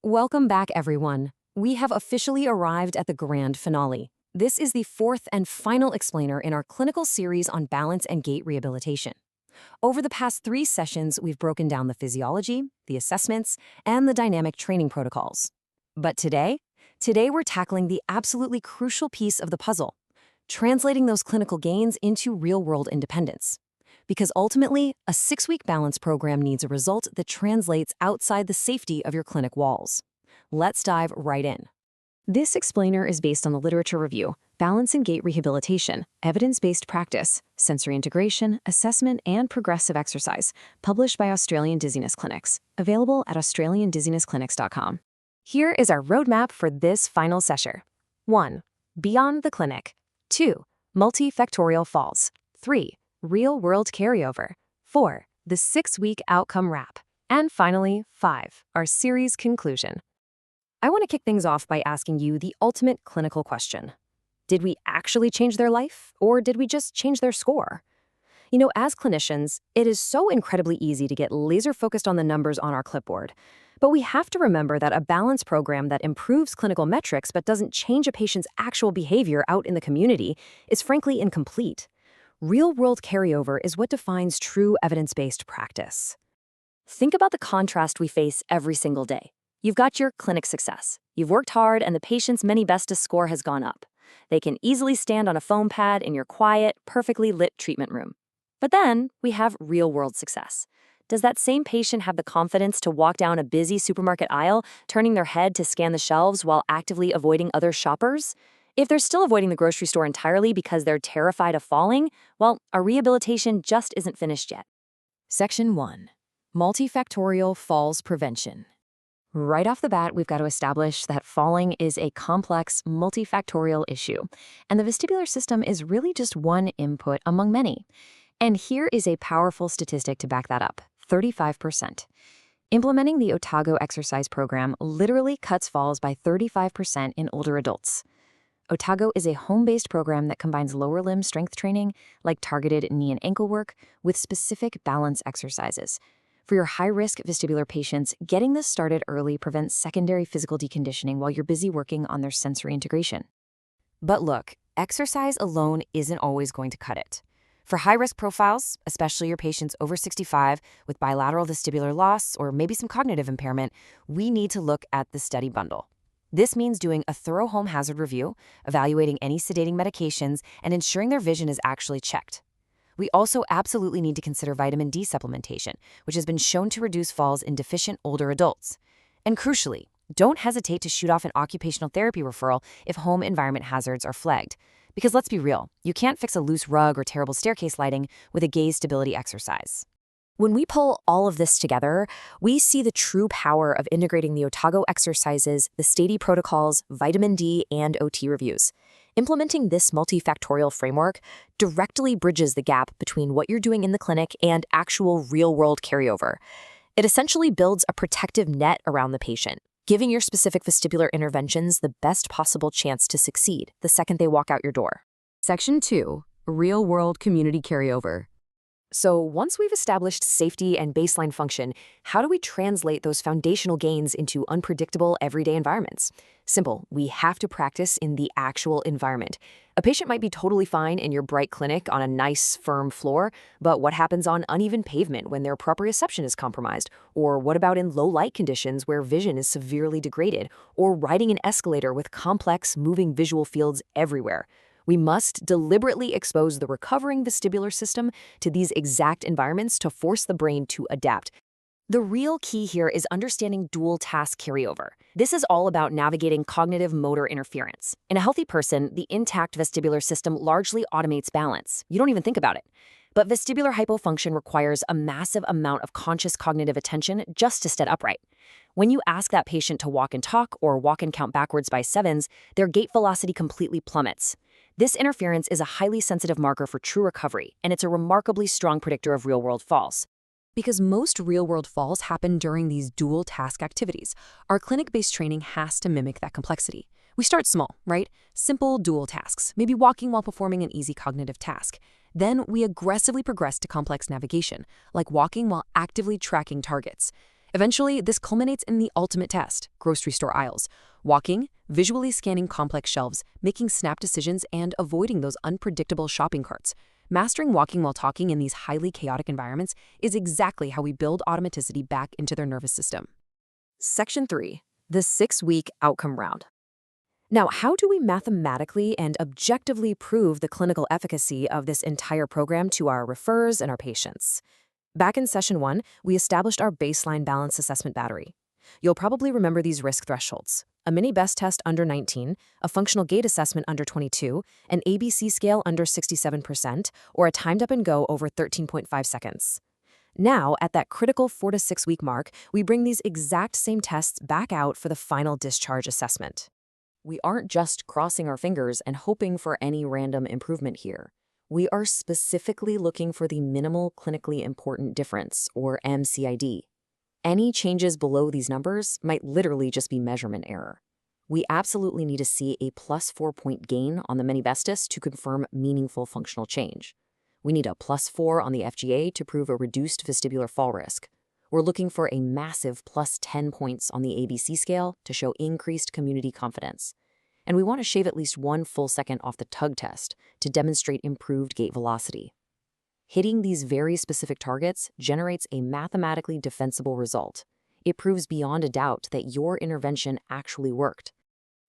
Welcome back, everyone. We have officially arrived at the grand finale. This is the fourth and final explainer in our clinical series on balance and gait rehabilitation. Over the past 3 sessions, we've broken down the physiology, the assessments, and the dynamic training protocols. But today we're tackling the absolutely crucial piece of the puzzle, translating those clinical gains into real-world independence. Because ultimately, a 6-week balance program needs a result that translates outside the safety of your clinic walls. Let's dive right in. This explainer is based on the literature review, Balance and Gait Rehabilitation, Evidence-Based Practice, Sensory Integration, Assessment, and Progressive Exercise, published by Australian Dizziness Clinics, available at australiandizzinessclinics.com. Here is our roadmap for this final session. 1. Beyond the clinic. 2. Multifactorial falls. 3. Real-world carryover. 4. The 6-week outcome wrap. And finally, 5. Our series conclusion. I want to kick things off by asking you the ultimate clinical question. Did we actually change their life, or did we just change their score? You know, as clinicians, it is so incredibly easy to get laser-focused on the numbers on our clipboard. But we have to remember that a balance program that improves clinical metrics but doesn't change a patient's actual behavior out in the community is frankly incomplete. Real-world carryover is what defines true evidence-based practice. Think about the contrast we face every single day. You've got your clinic success. You've worked hard and the patient's Mini-Besta score has gone up. They can easily stand on a foam pad in your quiet, perfectly lit treatment room. But then we have real-world success. Does that same patient have the confidence to walk down a busy supermarket aisle, turning their head to scan the shelves while actively avoiding other shoppers? If they're still avoiding the grocery store entirely because they're terrified of falling, well, our rehabilitation just isn't finished yet. Section 1. Multifactorial falls prevention. Right off the bat, we've got to establish that falling is a complex, multifactorial issue, and the vestibular system is really just one input among many. And here is a powerful statistic to back that up: 35%. Implementing the Otago exercise program literally cuts falls by 35% in older adults. Otago is a home-based program that combines lower limb strength training, like targeted knee and ankle work, with specific balance exercises. For your high-risk vestibular patients, getting this started early prevents secondary physical deconditioning while you're busy working on their sensory integration. But look, exercise alone isn't always going to cut it. For high-risk profiles, especially your patients over 65 with bilateral vestibular loss or maybe some cognitive impairment, we need to look at the STEADI bundle. This means doing a thorough home hazard review, evaluating any sedating medications, and ensuring their vision is actually checked. We also absolutely need to consider vitamin D supplementation, which has been shown to reduce falls in deficient older adults. And crucially, don't hesitate to shoot off an occupational therapy referral if home environment hazards are flagged. Because let's be real, you can't fix a loose rug or terrible staircase lighting with a gaze stability exercise. When we pull all of this together, we see the true power of integrating the Otago exercises, the STEADI protocols, vitamin D, and OT reviews. Implementing this multifactorial framework directly bridges the gap between what you're doing in the clinic and actual real-world carryover. It essentially builds a protective net around the patient, giving your specific vestibular interventions the best possible chance to succeed the second they walk out your door. Section 2. Real-world community carryover. So once we've established safety and baseline function, how do we translate those foundational gains into unpredictable everyday environments? Simple, we have to practice in the actual environment. A patient might be totally fine in your bright clinic on a nice, firm floor, but what happens on uneven pavement when their proprioception is compromised? Or what about in low light conditions where vision is severely degraded? Or riding an escalator with complex, moving visual fields everywhere? We must deliberately expose the recovering vestibular system to these exact environments to force the brain to adapt. The real key here is understanding dual task carryover. This is all about navigating cognitive motor interference. In a healthy person, the intact vestibular system largely automates balance. You don't even think about it. But vestibular hypofunction requires a massive amount of conscious cognitive attention just to sit upright. When you ask that patient to walk and talk or walk and count backwards by sevens, their gait velocity completely plummets. This interference is a highly sensitive marker for true recovery, and it's a remarkably strong predictor of real-world falls. Because most real-world falls happen during these dual-task activities, our clinic-based training has to mimic that complexity. We start small, right? Simple dual tasks, maybe walking while performing an easy cognitive task. Then we aggressively progress to complex navigation, like walking while actively tracking targets. Eventually, this culminates in the ultimate test, grocery store aisles. Walking, visually scanning complex shelves, making snap decisions, and avoiding those unpredictable shopping carts. Mastering walking while talking in these highly chaotic environments is exactly how we build automaticity back into their nervous system. Section 3. The 6-week outcome round. Now, how do we mathematically and objectively prove the clinical efficacy of this entire program to our referrers and our patients? Back in Session 1, we established our baseline balance assessment battery. You'll probably remember these risk thresholds: a mini best test under 19, a functional gait assessment under 22, an ABC scale under 67%, or a timed up and go over 13.5 seconds. Now, at that critical 4 to 6 week mark, we bring these exact same tests back out for the final discharge assessment. We aren't just crossing our fingers and hoping for any random improvement here. We are specifically looking for the minimal clinically important difference, or MCID. Any changes below these numbers might literally just be measurement error. We absolutely need to see a plus 4-point gain on the mini best test to confirm meaningful functional change. We need a plus 4 on the FGA to prove a reduced vestibular fall risk. We're looking for a massive plus 10 points on the ABC scale to show increased community confidence. And we want to shave at least 1 full second off the tug test to demonstrate improved gait velocity. Hitting these very specific targets generates a mathematically defensible result. It proves beyond a doubt that your intervention actually worked.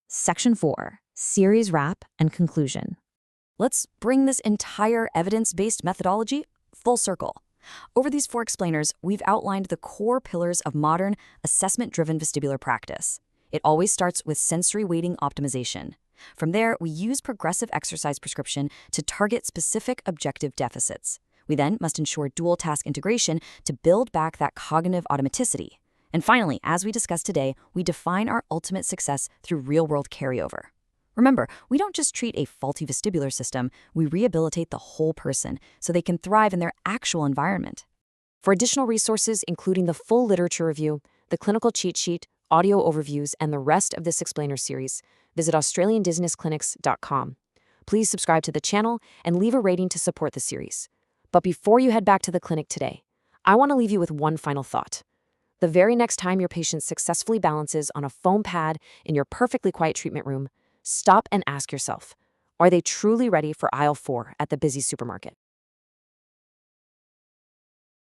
Section 4. Series wrap and conclusion. Let's bring this entire evidence-based methodology full circle. Over these 4 explainers, we've outlined the core pillars of modern assessment-driven vestibular practice. It always starts with sensory weighting optimization. From there, we use progressive exercise prescription to target specific objective deficits. We then must ensure dual task integration to build back that cognitive automaticity. And finally, as we discussed today, we define our ultimate success through real-world carryover. Remember, we don't just treat a faulty vestibular system, we rehabilitate the whole person so they can thrive in their actual environment. For additional resources, including the full literature review, the clinical cheat sheet, audio overviews, and the rest of this explainer series, visit AustralianDizzinessClinics.com. Please subscribe to the channel and leave a rating to support the series. But before you head back to the clinic today, I want to leave you with one final thought. The very next time your patient successfully balances on a foam pad in your perfectly quiet treatment room, stop and ask yourself, are they truly ready for aisle 4 at the busy supermarket?